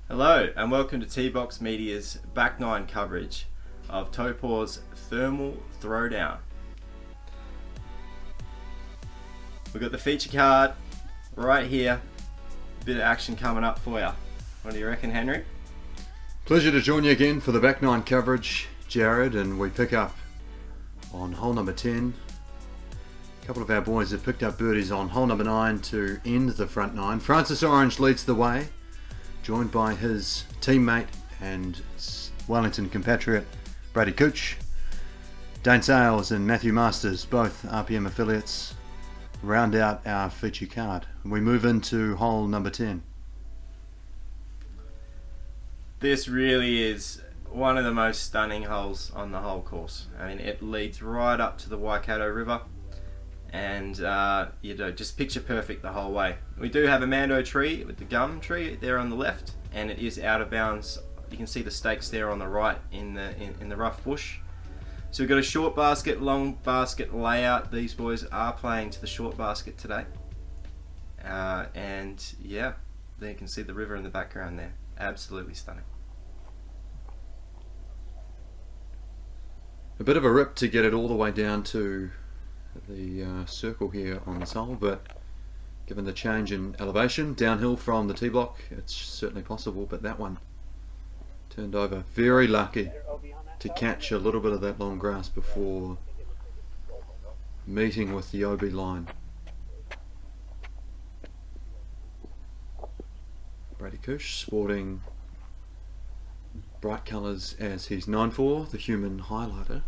Hello and welcome to T-Box Media's back nine coverage of Taupo's Thermal Throwdown. We've got the feature card right here, bit of action coming up for you. What do you reckon, Henry? Pleasure to join you again for the back nine coverage, Jarrad, and we pick up on hole number 10. A couple of our boys have picked up birdies on hole number 9 to end the front nine. Francis Orange leads the way, joined by his teammate and Wellington compatriot Brady Kuech. Dane Sales and Matthew Masters, both RPM affiliates, round out our feature card. We move into hole number 10. This really is one of the most stunning holes on the whole course. I mean, it leads right up to the Waikato River, and just picture perfect the whole way. We do have a Mando tree with the gum tree there on the left, and it is out of bounds. You can see the stakes there on the right in the rough bush. So we've got a short basket, long basket layout. These boys are playing to the short basket today, and yeah, there you can see the river in the background there. Absolutely stunning. A bit of a rip to get it all the way down to the circle here on this hole, but given the change in elevation downhill from the tee block, it's certainly possible. But that one turned over. Very lucky to catch a little bit of that long grass before meeting with the OB line. Brady Kuech sporting bright colours as he's known for, the human highlighter.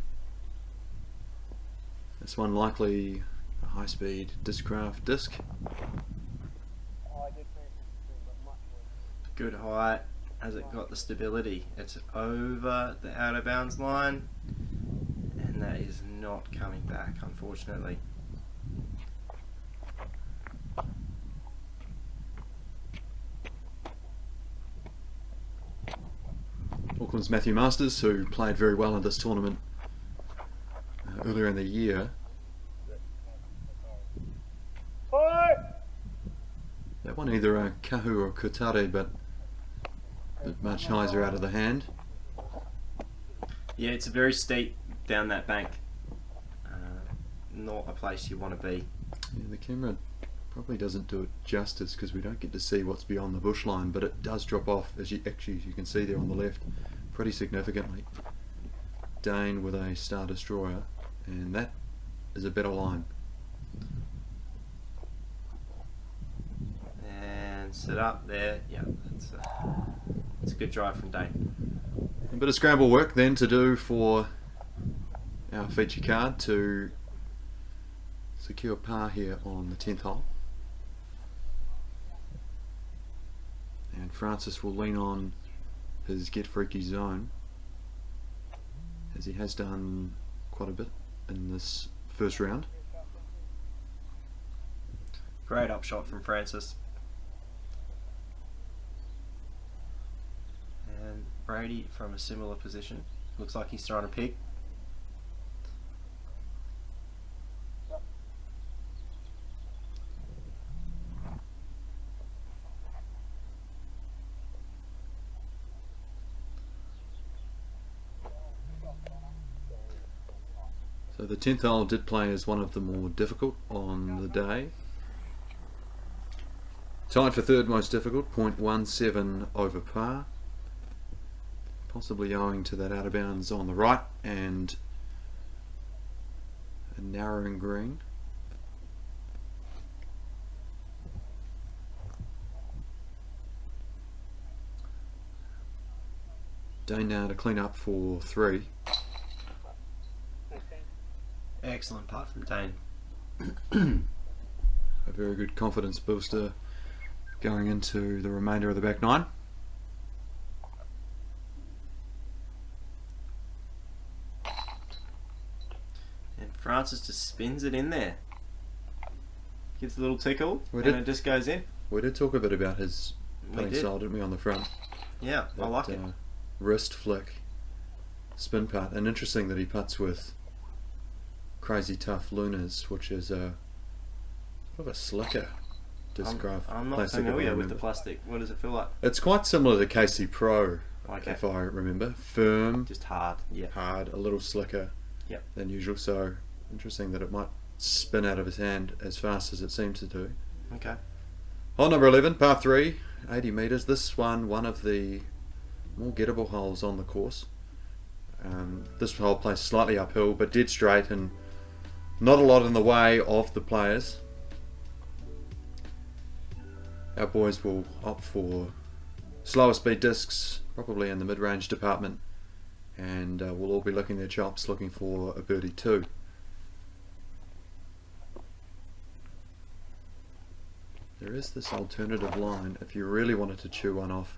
This one likely a high-speed Discraft disc. Good height. Has it got the stability? It's over the out of bounds line, and that is not coming back, unfortunately. Auckland's Matthew Masters, who played very well in this tournament earlier in the year. That one either a Kahu or Kutare, but much nicer out of the hand. Yeah, it's very steep down that bank. Not a place you want to be. Yeah, the camera probably doesn't do it justice because we don't get to see what's beyond the bush line, but it does drop off, as you can see there on the left, pretty significantly. Dane with a Star Destroyer, and that is a better line. And sit up there. Yeah, that's a good drive from Dane. A bit of scramble work then to do for our feature card to secure par here on the 10th hole. And Francis will lean on his Get Freaky zone, as he has done quite a bit in this first round. Great upshot from Francis. And Brady from a similar position. Looks like he's throwing a pig. So the 10th hole did play as one of the more difficult on the day. Tied for third most difficult, 0.17 over par. Possibly owing to that out of bounds on the right and a narrowing green. Dane now to clean up for 3. Excellent putt from Dane. A very good confidence booster going into the remainder of the back nine. And Francis just spins it in there. Gives a little tickle, it just goes in. We did talk a bit about his putting style, didn't we, on the front? Yeah, I like it. Wrist flick, spin putt, and interesting that he putts with Crazy Tough Lunas, which is a What a slicker disc golf. I'm not plastic, if I familiar with remember. the plastic. What does it feel like? It's quite similar to KC Pro, Okay. if I remember. Firm, Just hard. Yeah. hard, a little slicker Yep. than usual. So interesting that it might spin out of his hand as fast as it seems to do. Okay. Hole number 11, par 3, 80 metres. This one of the more gettable holes on the course. This hole plays slightly uphill, but dead straight and not a lot in the way of the players. Our boys will opt for slower speed discs, probably in the mid-range department, and we'll all be licking their chops looking for a birdie too. There is this alternative line if you really wanted to chew one off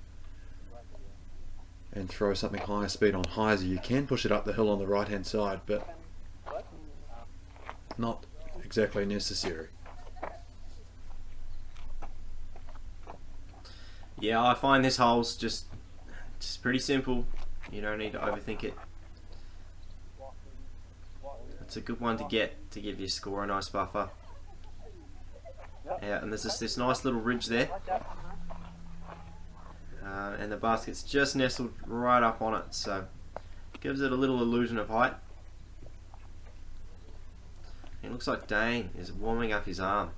and throw something higher speed on hyzer. You can push it up the hill on the right hand side, but not exactly necessary. Yeah, I find this hole's just pretty simple. You don't need to overthink it. It's a good one to get to give your score a nice buffer. Yeah, and there's just this nice little ridge there. And the basket's just nestled right up on it, so it gives it a little illusion of height. It looks like Dane is warming up his arm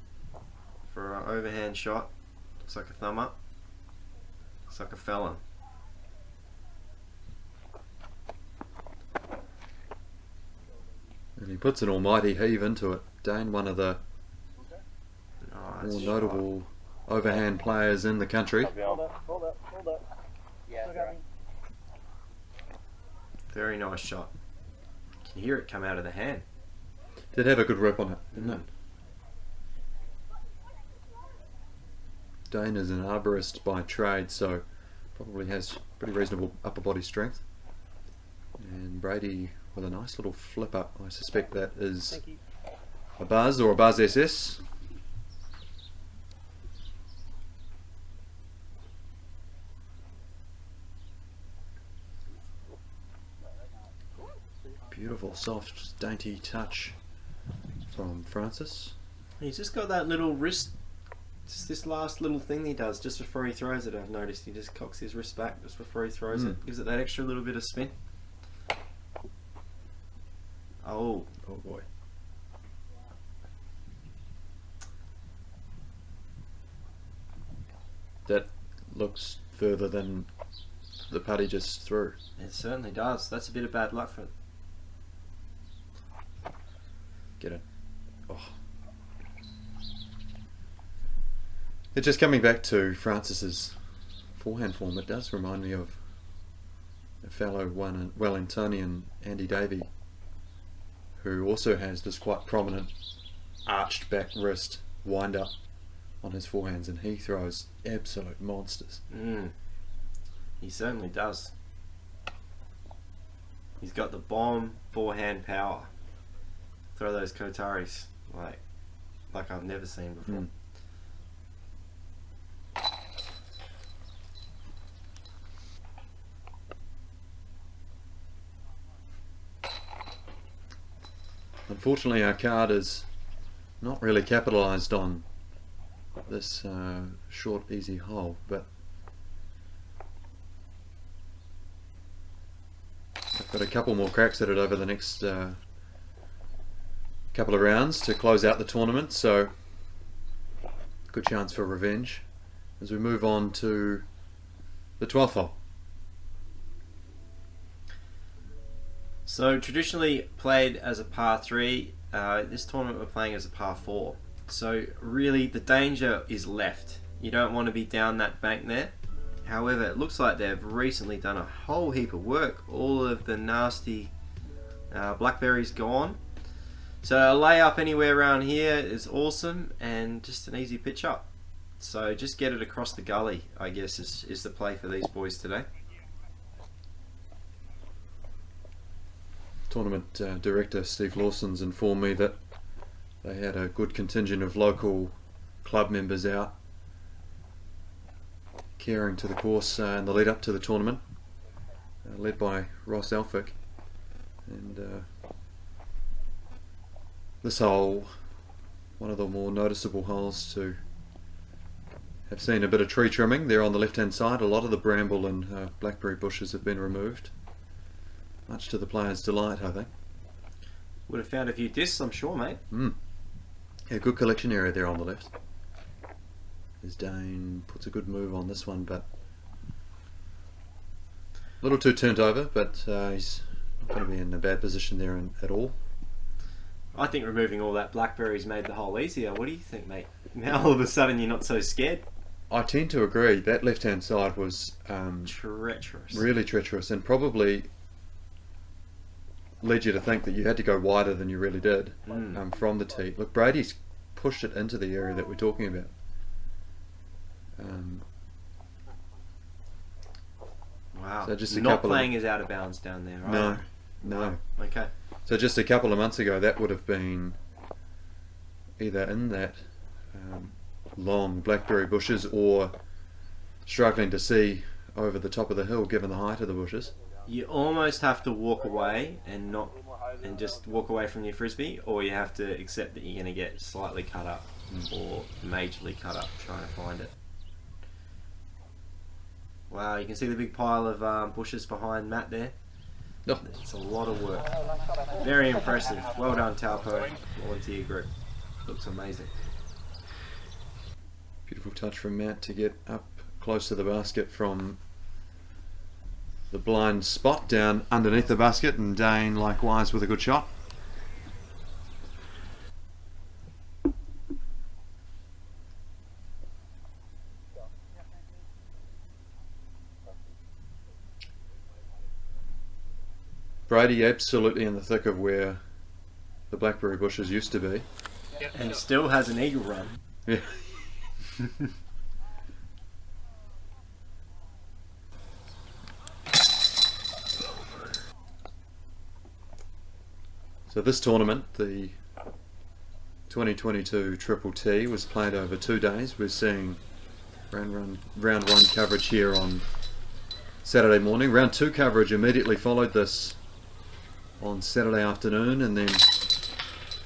for an overhand shot. Looks like a thumb up. Looks like a felon. And he puts an almighty heave into it. Dane, one of the Nice more shot. notable overhand players in the country. Hold up. Yeah, right. Very nice shot. You can hear it come out of the hand. Did have a good rip on it, didn't it? Dane is an arborist by trade, so probably has pretty reasonable upper body strength. And Brady with a nice little flip up. I suspect that is a Buzz or a Buzz SS. Beautiful, soft, dainty touch from Francis. He's just got that little wrist, just this last little thing he does just before he throws it. I've noticed he just cocks his wrist back just before he throws it. Gives it that extra little bit of spin. Oh boy. That looks further than the putt he just threw. it certainly does. That's a bit of bad luck for it. Get it. Oh. It's just coming back to Francis's forehand form. It does remind me of a fellow Wellingtonian, Andy Davey, who also has this quite prominent arched back wrist wind up on his forehands, and he throws absolute monsters. He certainly does. He's got the bomb forehand power. Throw those Kotaris like I've never seen before. Unfortunately, our card is not really capitalised on this short, easy hole, but I've got a couple more cracks at it over the next couple of rounds to close out the tournament, so good chance for revenge as we move on to the 12th hole. So traditionally played as a par 3, this tournament we're playing as a par 4. So really the danger is left. You don't want to be down that bank there. However, it looks like they've recently done a whole heap of work. All of the nasty blackberries gone. So a layup anywhere around here is awesome, and just an easy pitch up. So just get it across the gully, I guess, is the play for these boys today. Tournament director Steve Lawson's informed me that they had a good contingent of local club members out caring to the course in the lead up to the tournament, led by Ross Elphick. And this hole one of the more noticeable holes to have seen a bit of tree trimming there on the left hand side. A lot of the bramble and blackberry bushes have been removed, much to the players' delight, I think. Would have found a few discs, I'm sure, mate. Yeah, good collection area there on the left. As Dane puts a good move on this one, but a little too turned over, but he's not going to be in a bad position there at all. I think removing all that blackberries made the hole easier. What do you think, mate? Now all of a sudden you're not so scared. I tend to agree. That left hand side was Treacherous. really treacherous, and probably led you to think that you had to go wider than you really did from the tee. Look, Brady's pushed it into the area that we're talking about. Wow. So just a not couple playing is out of bounds down there, right? No. Okay. So just a couple of months ago, that would have been either in that long blackberry bushes or struggling to see over the top of the hill given the height of the bushes. You almost have to walk away and just walk away from your frisbee, or you have to accept that you're going to get slightly cut up or majorly cut up trying to find it. Wow, you can see the big pile of bushes behind Matt there. Oh. It's a lot of work. Very impressive. Well done, Taupo. Volunteer group. Looks amazing. Beautiful touch from Matt to get up close to the basket from the blind spot down underneath the basket, and Dane likewise with a good shot. Brady absolutely in the thick of where the blackberry bushes used to be. And still has an eagle run. Yeah. So this tournament, the 2022 Triple T, was played over 2 days. We're seeing round one coverage here on Saturday morning. Round 2 coverage immediately followed this on Saturday afternoon, and then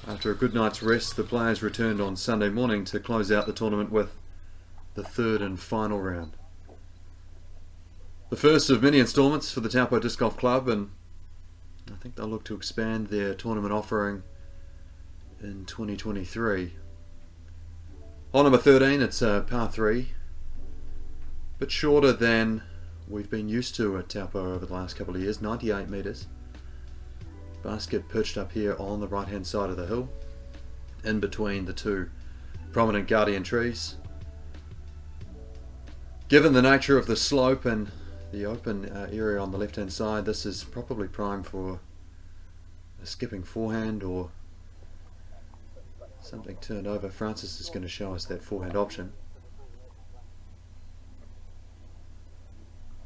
after a good night's rest, the players returned on Sunday morning to close out the tournament with the 3rd and final round. The first of many instalments for the Taupo Disc Golf Club, and I think they'll look to expand their tournament offering in 2023. Hole number 13, it's a par 3, a bit shorter than we've been used to at Taupo over the last couple of years, 98 metres. Basket perched up here on the right hand side of the hill, in between the 2 prominent guardian trees. Given the nature of the slope and the open area on the left hand side, this is probably prime for a skipping forehand or something turned over. Francis is going to show us that forehand option.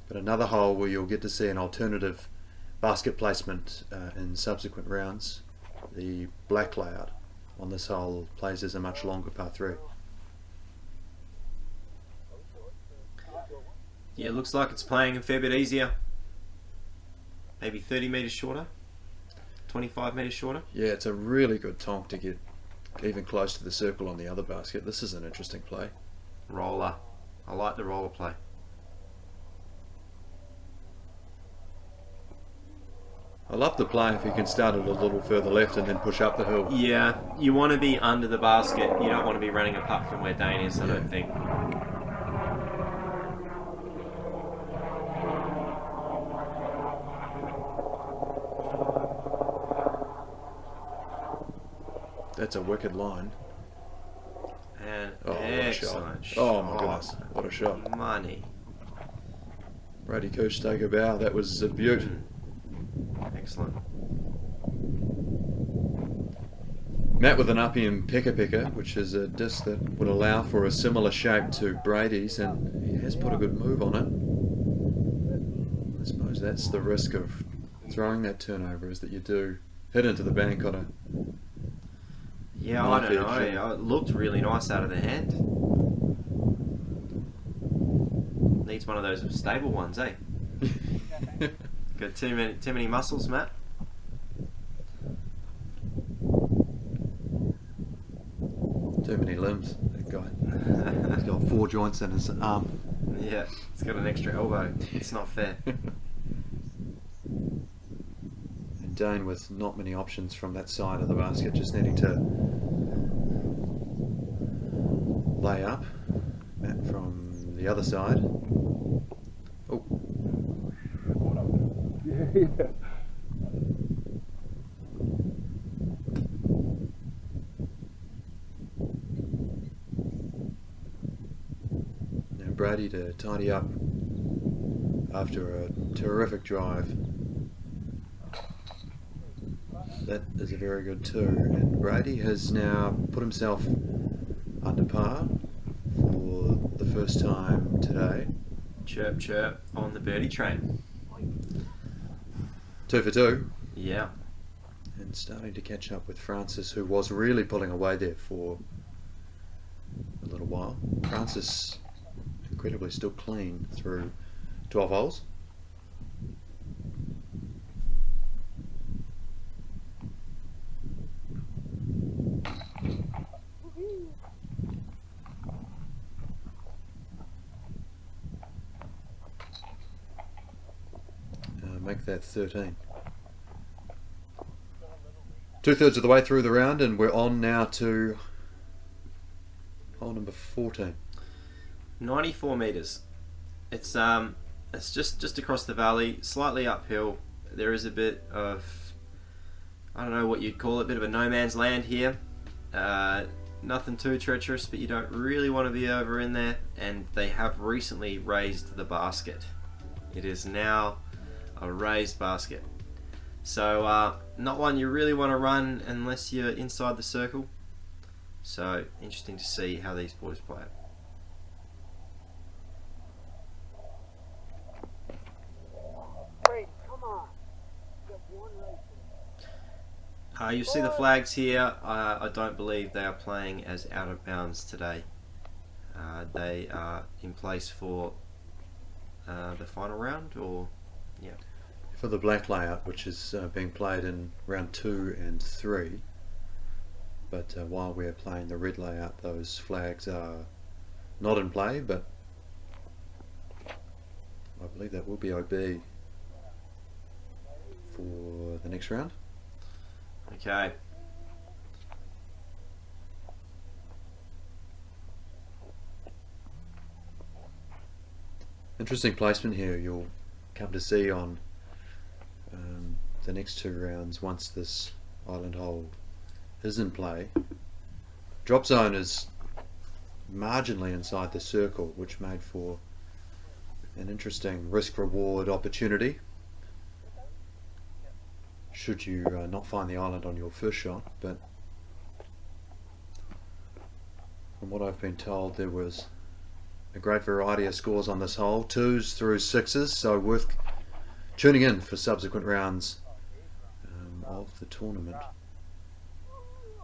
But another hole where you'll get to see an alternative basket placement in subsequent rounds. The black layout on this hole plays as a much longer par 3. Yeah, it looks like it's playing a fair bit easier. Maybe 30 metres shorter, 25 metres shorter. Yeah, it's a really good tonk to get even close to the circle on the other basket. This is an interesting play. Roller. I like the roller play. I love the play if you can start it a little further left and then push up the hill. Yeah, you want to be under the basket. You don't want to be running a putt from where Dane is, I don't think. That's a wicked line. And what a shot. excellent shot. Oh my goodness, what a shot. Money. Brady Kuech, take a bow. That was a beaut. Excellent. Matt with an Appium Pekka Pekka, which is a disc that would allow for a similar shape to Brady's, and he has put a good move on it. I suppose that's the risk of throwing that turnover, is that you do hit into the bank on a... Yeah, I don't know. It looked really nice out of the hand. Needs one of those stable ones, eh? Got too many muscles, Matt. Too many limbs, that guy. He's got 4 joints in his arm. Yeah, he's got an extra elbow. It's not fair. And Dane with not many options from that side of the basket, just needing to lay up. Matt from the other side. Oh. Yeah. Now Brady to tidy up after a terrific drive. That is a very good 2, and Brady has now put himself under par for the first time today. Chirp chirp on the birdie train. 2 for 2. Yeah. And starting to catch up with Francis, who was really pulling away there for a little while. Francis incredibly still clean through 12 holes. Make that 13. 2/3 of the way through the round, and we're on now to hole number 14. 94 meters. It's just across the valley, slightly uphill. There is a bit of, I don't know what you'd call it, a bit of a no man's land here. Nothing too treacherous, but you don't really want to be over in there. And they have recently raised the basket. It is now a raised basket. So not one you really want to run unless you're inside the circle. So interesting to see how these boys play it. Brady, come on. You got one race. You see the flags here. I don't believe they are playing as out of bounds today. They are in place for the final round, or yeah. For the black layout, which is being played in round 2 and 3. But while we're playing the red layout, those flags are not in play, but I believe that will be OB for the next round. Okay. Interesting placement here. You'll come to see on the next 2 rounds once this island hole is in play. Drop zone is marginally inside the circle, which made for an interesting risk-reward opportunity should you not find the island on your first shot. But from what I've been told, there was a great variety of scores on this hole, 2s through 6s, so worth tuning in for subsequent rounds of the tournament.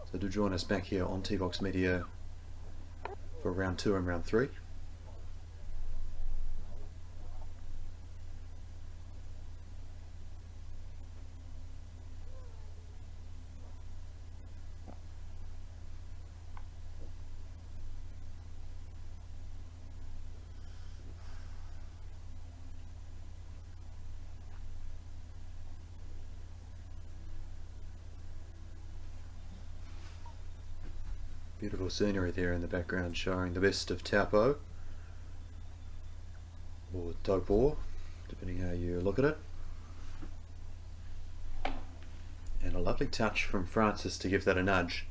So do join us back here on T-Box Media for round 2 and round 3. Beautiful scenery there in the background, showing the best of Taupo, or Taupo, depending how you look at it. And a lovely touch from Francis to give that a nudge.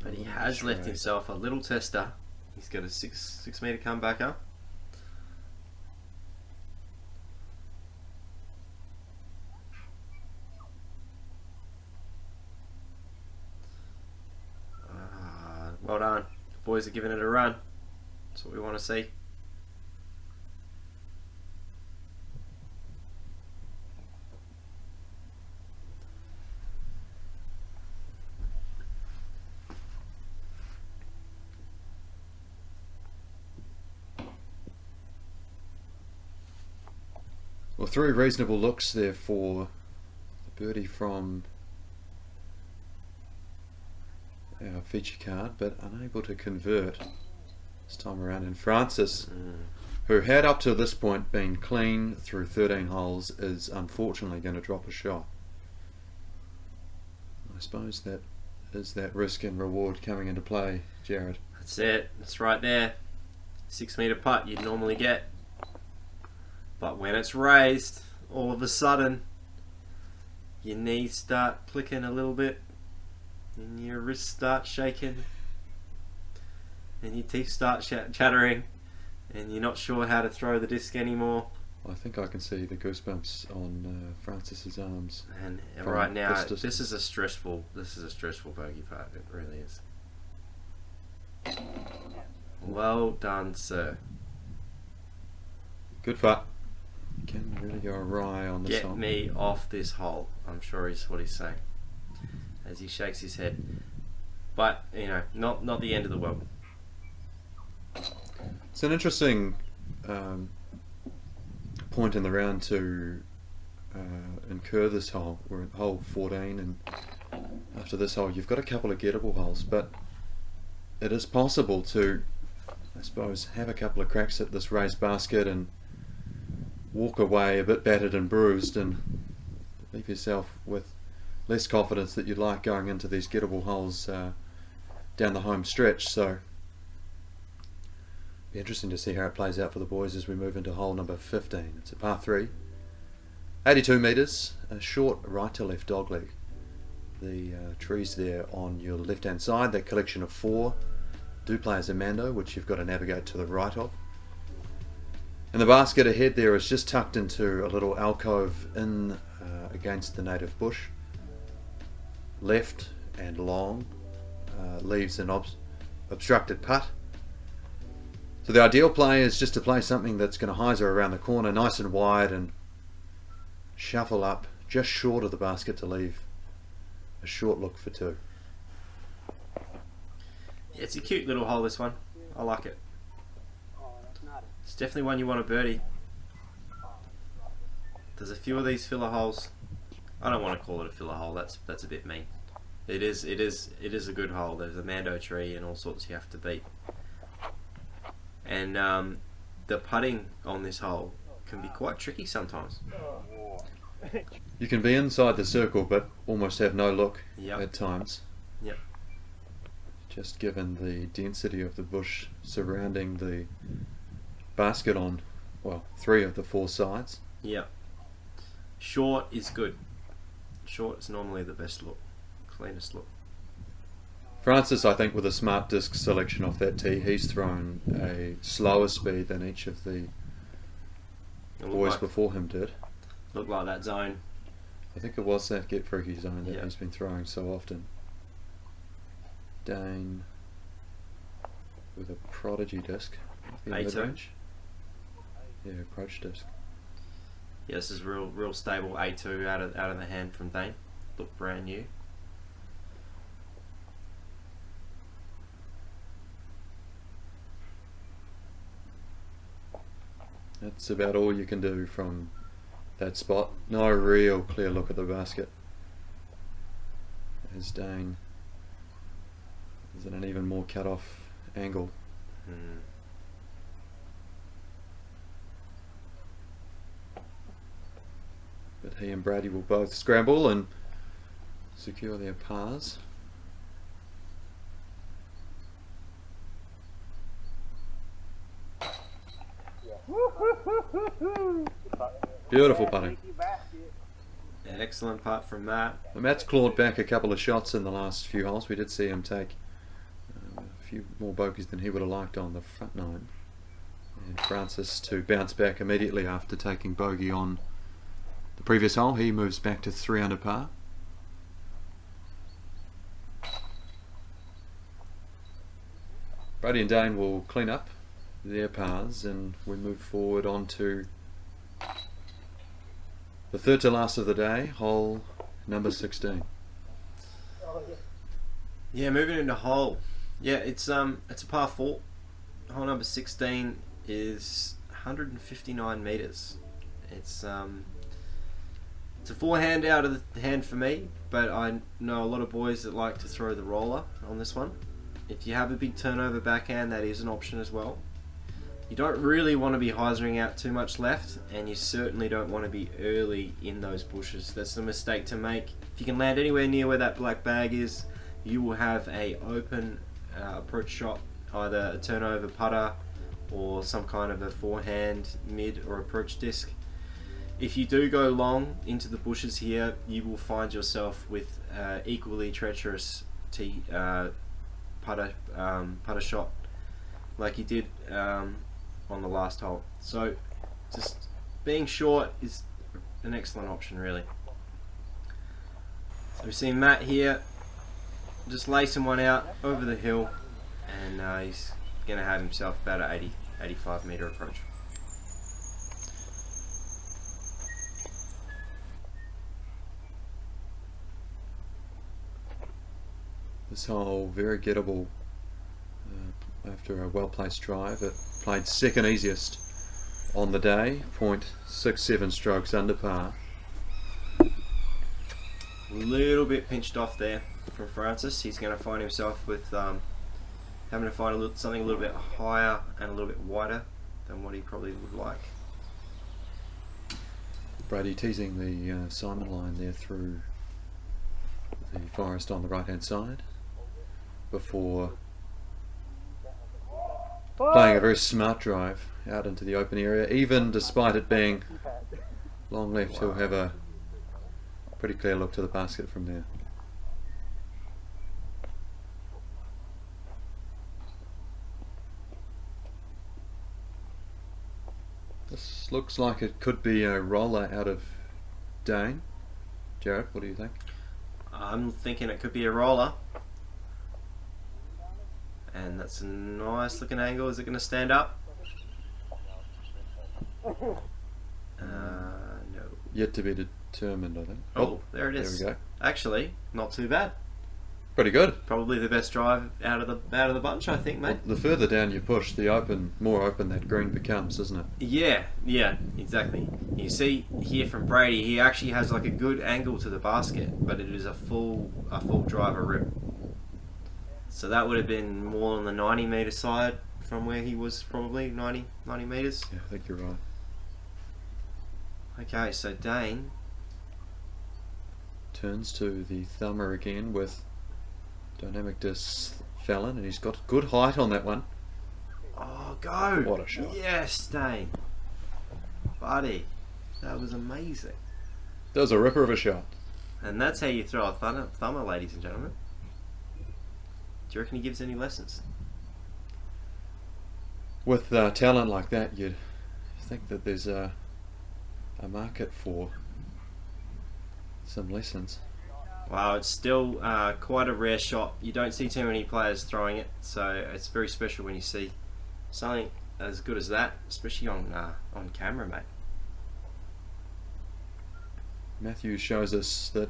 But he has left himself a little tester. He's got a 6 meter comebacker. Well done. The boys are giving it a run. That's what we want to see. Well, 3 reasonable looks there for the birdie from our feature card, but unable to convert this time around. And Francis, who had up to this point been clean through 13 holes, is unfortunately going to drop a shot. I suppose that is that risk and reward coming into play, Jarrad. That's it. It's right there. 6 metre putt you'd normally get. But when it's raised, all of a sudden, your knees start clicking a little bit, and your wrists start shaking, and your teeth start chattering, and you're not sure how to throw the disc anymore. I think I can see the goosebumps on Francis's arms. And right now, this is a stressful bogey putt. It really is. Well done, sir. Good putt. Can really go awry on this hole. Get me off this hole. I'm sure is what he's saying as he shakes his head. But you know, not the end of the world. It's an interesting point in the round to incur this hole. We're at hole 14, and after this hole you've got a couple of gettable holes, but it is possible to, I suppose, have a couple of cracks at this raised basket and walk away a bit battered and bruised and leave yourself with less confidence that you'd like going into these gettable holes down the home stretch. So be interesting to see how it plays out for the boys as we move into hole number 15. It's a par 3, 82 metres, a short right to left dogleg. The trees there on your left hand side, that collection of 4 do play as a mando, which you've got to navigate to the right of. And the basket ahead there is just tucked into a little alcove in against the native bush. Left and long leaves an obstructed putt. So the ideal play is just to play something that's going to hyzer around the corner nice and wide and shuffle up just short of the basket to leave a short look for 2. Yeah, it's a cute little hole, this one. I like it. It's definitely one you want to birdie. There's a few of these filler holes. I don't want to call it a filler hole. That's a bit mean. It is a good hole. There's a mando tree and all sorts you have to beat. And the putting on this hole can be quite tricky sometimes. You can be inside the circle but almost have no look at times. Yep. Just given the density of the bush surrounding the basket on, well, 3 of the 4 sides. Yep. Short is good. Short is normally the best look, cleanest look. Francis, I think, with a smart disc selection off that tee, he's thrown a slower speed than each of the boys before him did. Looked like that zone. I think it was that get freaky zone that he's been throwing so often. Dane with a prodigy disc. A2. Yeah, approach disc. Yeah, this is real stable A2 out of the hand from Dane. Look brand new. That's about all you can do from that spot. No real clear look at the basket. As Dane is at an even more cut off angle. But he and Brady will both scramble and secure their pars. Beautiful putting. Excellent putt from Matt. And Matt's clawed back a couple of shots in the last few holes. We did see him take a few more bogeys than he would have liked on the front 9. And Francis to bounce back immediately after taking bogey on the previous hole. He moves back to 3 under par. Brady and Dane will clean up their pars and we move forward on to the third to last of the day, hole number 16. Yeah, moving into hole. Yeah, it's a par 4. Hole number 16 is 159 meters. It's It's a forehand out of the hand for me, but I know a lot of boys that like to throw the roller on this one. If you have a big turnover backhand, that is an option as well. You don't really want to be hyzering out too much left, and you certainly don't want to be early in those bushes. That's the mistake to make. If you can land anywhere near where that black bag is, you will have a open approach shot, either a turnover putter or some kind of a forehand, mid or approach disc. If you do go long into the bushes here, you will find yourself with equally treacherous putter shot like you did on the last hole. So just being short is an excellent option, really. So we've seen Matt here just lacing one out over the hill, and he's going to have himself about an 85 metre approach. This hole very gettable after a well-placed drive. It played second easiest on the day, 0.67 strokes under par. A little bit pinched off there from Francis. He's going to find himself with having to find something a little bit higher and a little bit wider than what he probably would like. Brady teasing the Simon line there through the forest on the right-hand side before playing a very smart drive out into the open area. Even despite it being long left, he'll have a pretty clear look to the basket from there. This looks like it could be a roller out of Dane. Jarrad, what do you think? I'm thinking it could be a roller. And that's a nice looking angle. Is it going to stand up? No. Yet to be determined, I think. Oh, there it is. There we go. Actually, not too bad. Pretty good. Probably the best drive out of the bunch, I think, mate. Well, the further down you push, the more open that green becomes, isn't it? Yeah, exactly. You see here from Brady, he actually has like a good angle to the basket, but it is a full driver rip. So that would have been more on the 90 metre side from where he was, probably 90 metres. Yeah, I think you're right. Okay, so Dane turns to the thumber again with dynamic disc Fallon, and he's got good height on that one. Oh, go! What a shot. Yes, Dane. Buddy, that was amazing. That was a ripper of a shot. And that's how you throw a thumber, ladies and gentlemen. Do you reckon he gives any lessons? With talent like that, you'd think that there's a market for some lessons. Wow, it's still quite a rare shot. You don't see too many players throwing it, so it's very special when you see something as good as that, especially on camera, mate. Matthew shows us that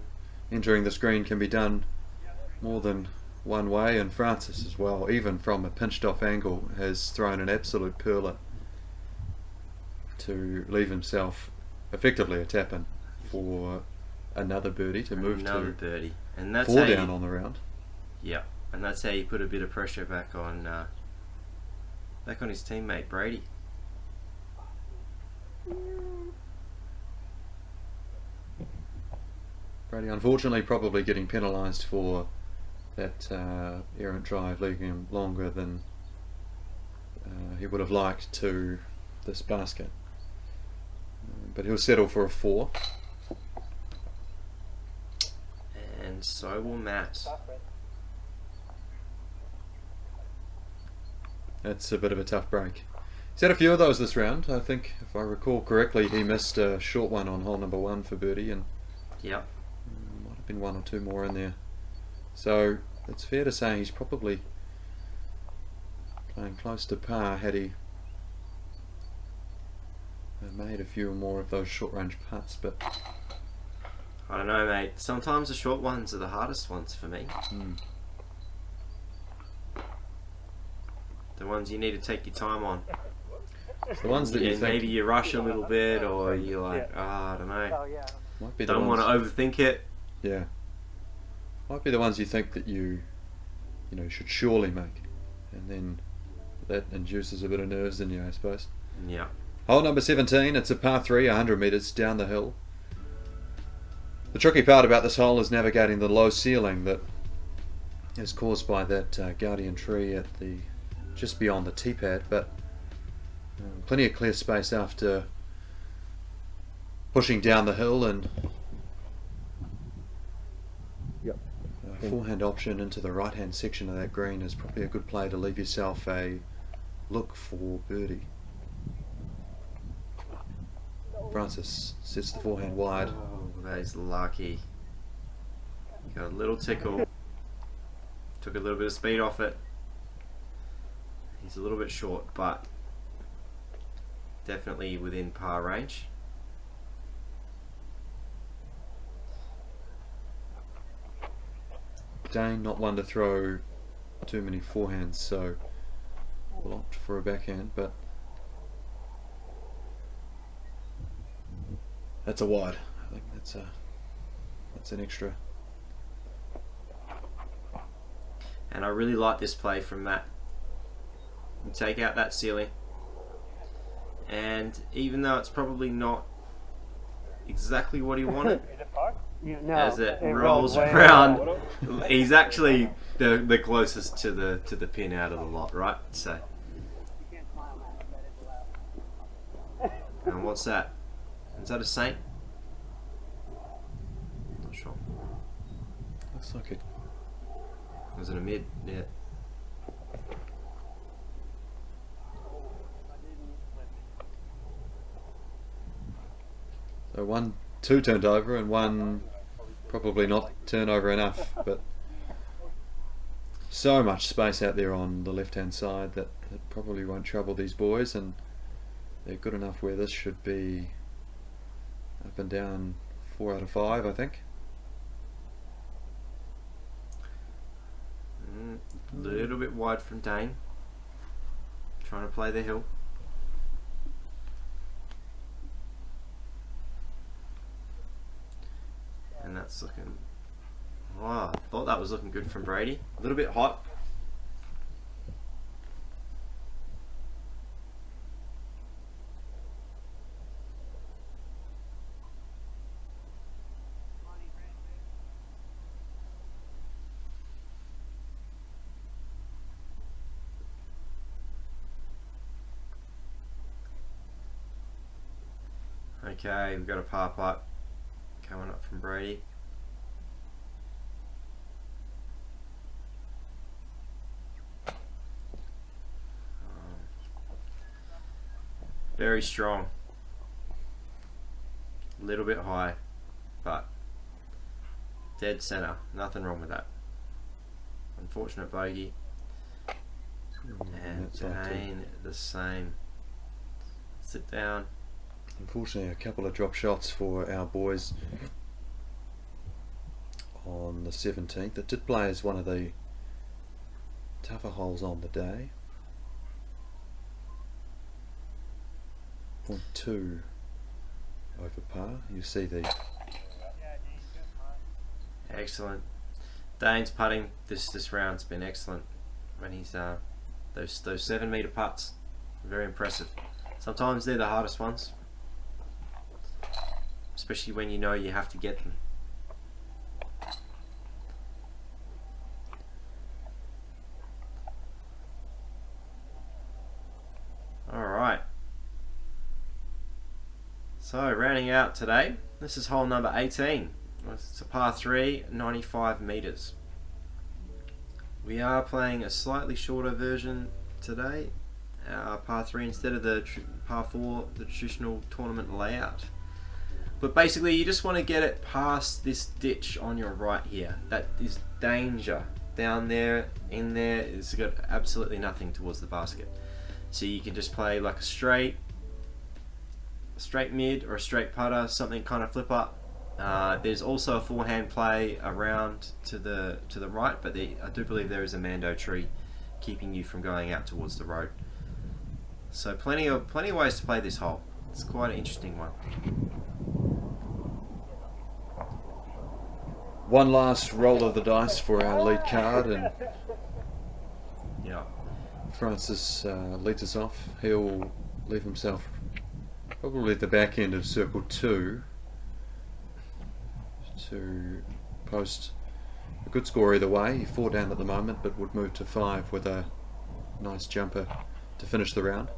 entering the screen can be done more than one way, and Francis as well, even from a pinched off angle, has thrown an absolute pearler to leave himself effectively a tap-in for another birdie to move another to birdie, and that's 4 down on the round. Yeah, and that's how you put a bit of pressure back on his teammate Brady. Brady unfortunately probably getting penalised for that errant drive, leaving him longer than he would have liked to this basket. But he'll settle for a 4. And so will Matt. That's a bit of a tough break. He's had a few of those this round. I think, if I recall correctly, he missed a short one on hole number 1 for birdie, and yep, might have been 1 or 2 more in there. So it's fair to say he's probably playing close to par had he made a few more of those short range putts, but I don't know, mate. Sometimes the short ones are the hardest ones for me. The ones you need to take your time on. it's the ones that you think maybe you rush a little bit, or you're like, I don't know. Oh, yeah. Might be the Don't want ones, to overthink it. yeah. Might be the ones you think that you should surely make, and then that induces a bit of nerves in you, I suppose. Yeah. Hole number 17. It's a par 3, 100 metres down the hill. The tricky part about this hole is navigating the low ceiling that is caused by that guardian tree at the just beyond the tee pad, but plenty of clear space after pushing down the hill, and a forehand option into the right hand section of that green is probably a good play to leave yourself a look for birdie. Francis sets the forehand wide. Oh, that is lucky. Got a little tickle. Took a little bit of speed off it. He's a little bit short, but definitely within par range. Dane, not one to throw too many forehands, so we'll opt for a backhand, but that's a wide. I think that's an extra. And I really like this play from Matt. You take out that ceiling, and even though it's probably not exactly what he wanted, No, as it rolls rolls way around, out. he's actually the closest to the pin out of the lot, right? So, and what's that? Is that a Saint? Not sure. Looks like it. Was it a mid? Yeah. So two turned over, and one probably not turned over enough, but so much space out there on the left hand side that it probably won't trouble these boys, and they're good enough where this should be up and down 4 out of 5, I think. A little bit wide from Dane. Trying to play the hill. And that's looking... Wow, I thought that was looking good from Brady. A little bit hot. Okay, we've got a par putt coming up from Brady. Very strong. A little bit high, but dead center. Nothing wrong with that. Unfortunate bogey. And That's right too. Dane the same. Sit down. Unfortunately, a couple of drop shots for our boys on the 17th. It did play as one of the tougher holes on the day. 0.2 over par. You see the Excellent. Dane's putting this round's been excellent. When he's those 7 meter putts, very impressive. Sometimes they're the hardest ones, especially when you know you have to get them. Alright. So, rounding out today, this is hole number 18. It's a par 3, 95 metres. We are playing a slightly shorter version today, par 3 instead of the par 4, the traditional tournament layout. But basically you just want to get it past this ditch on your right here. That is danger. Down there, in there, it's got absolutely nothing towards the basket. So you can just play like a straight mid or a straight putter, something kind of flip up. There's also a forehand play around to the right, but I do believe there is a Mando tree keeping you from going out towards the road. So plenty of ways to play this hole. It's quite an interesting one. One last roll of the dice for our lead card, and Yeah. Francis leads us off. He'll leave himself probably at the back end of circle 2 to post a good score either way. 4 down at the moment, but would move to 5 with a nice jumper to finish the round.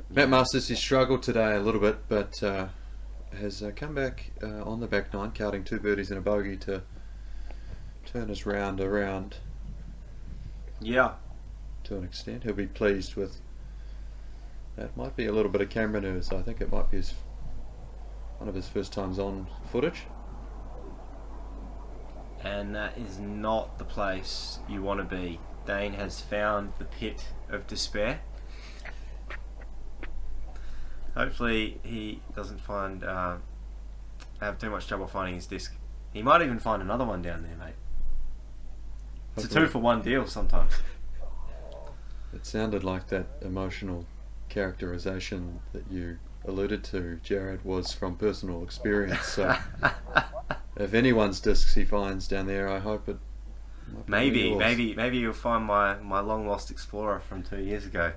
Matt Masters, he struggled today a little bit, but has come back on the back 9, counting 2 birdies and a bogey to turn his round around. Yeah. To an extent, he'll be pleased with that. Might be a little bit of camera nerves. I think it might be one of his first times on footage. And that is not the place you want to be. Dane has found the pit of despair. Hopefully he doesn't have too much trouble finding his disc. He might even find another one down there, mate. It's a 2-for-1 deal sometimes. It sounded like that emotional characterization that you alluded to, Jarrad, was from personal experience. So if anyone's discs he finds down there, I hope it might be yours. Maybe you'll find my long lost Explorer from 2 years ago.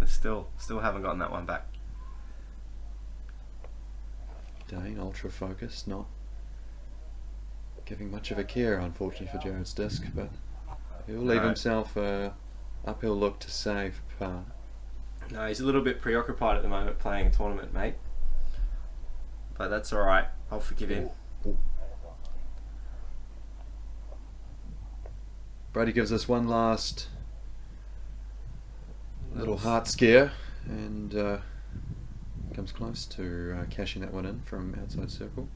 I still haven't gotten that one back. Dane, ultra focused, not giving much of a care, unfortunately, for Jarrad's disc, but he'll leave himself a uphill look to save par. No, he's a little bit preoccupied at the moment playing a tournament, mate. But that's alright. I'll forgive him. Brady gives us one last little heart scare and comes close to cashing that one in from outside circle.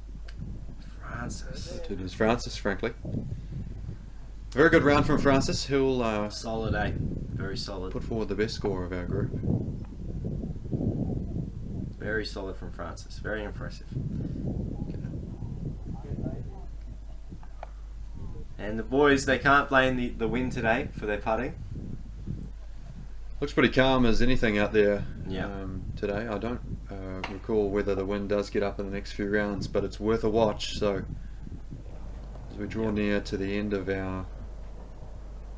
Francis. It is Francis, frankly. Very good round from Francis. He'll solid, eh? Very solid. Put forward the best score of our group. Very solid from Francis. Very impressive. And the boys, they can't blame the wind today for their putting. Looks pretty calm as anything out there today. I don't recall whether the wind does get up in the next few rounds, but it's worth a watch. So as we draw near to the end of our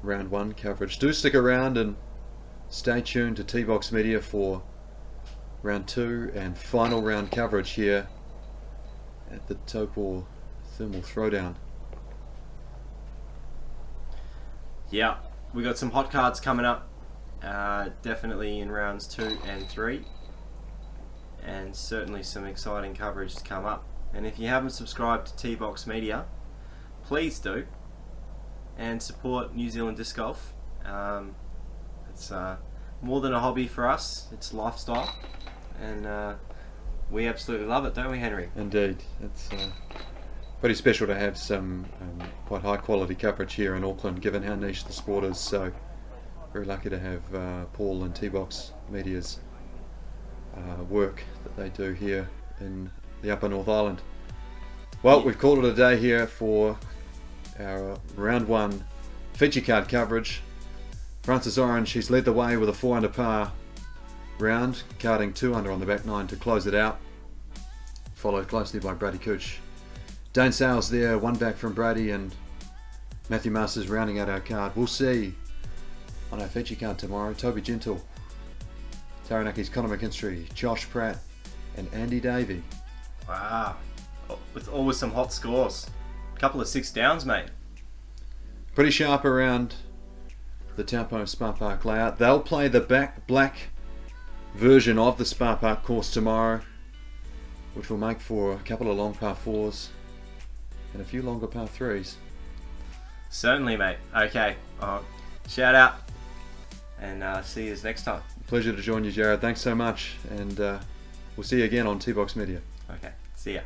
round 1 coverage, do stick around and stay tuned to T-Box Media for round 2 and final round coverage here at the Taupo Thermal Throwdown. Yeah, we got some hot cards coming up. Definitely in rounds 2 and 3, and certainly some exciting coverage to come up. And if you haven't subscribed to T-Box Media, please do, and support New Zealand Disc Golf. It's more than a hobby for us, it's lifestyle, and we absolutely love it, don't we, Henry? Indeed. It's pretty special to have some quite high quality coverage here in Auckland, given how niche the sport is. So very lucky to have Paul and T-Box Media's work that they do here in the Upper North Island. Well, we've called it a day here for our round 1 feature card coverage. Francis Orange, he's led the way with a 4 under par round, carding 2 under on the back 9 to close it out, followed closely by Brady Kuech. Dane Sales there, 1 back from Brady, and Matthew Masters rounding out our card. We'll see on our feature card tomorrow, Toby Gentle, Taranaki's Connor McKinstry, Josh Pratt and Andy Davey. Wow, with always some hot scores. A couple of 6 downs, mate. Pretty sharp around the Taupo Spa Park layout. They'll play the black version of the Spa Park course tomorrow, which will make for a couple of long par 4s and a few longer par 3s. Certainly, mate. Okay, shout out, and see you next time. Pleasure to join you, Jarrad. Thanks so much, and we'll see you again on T-Box Media. Okay, see ya.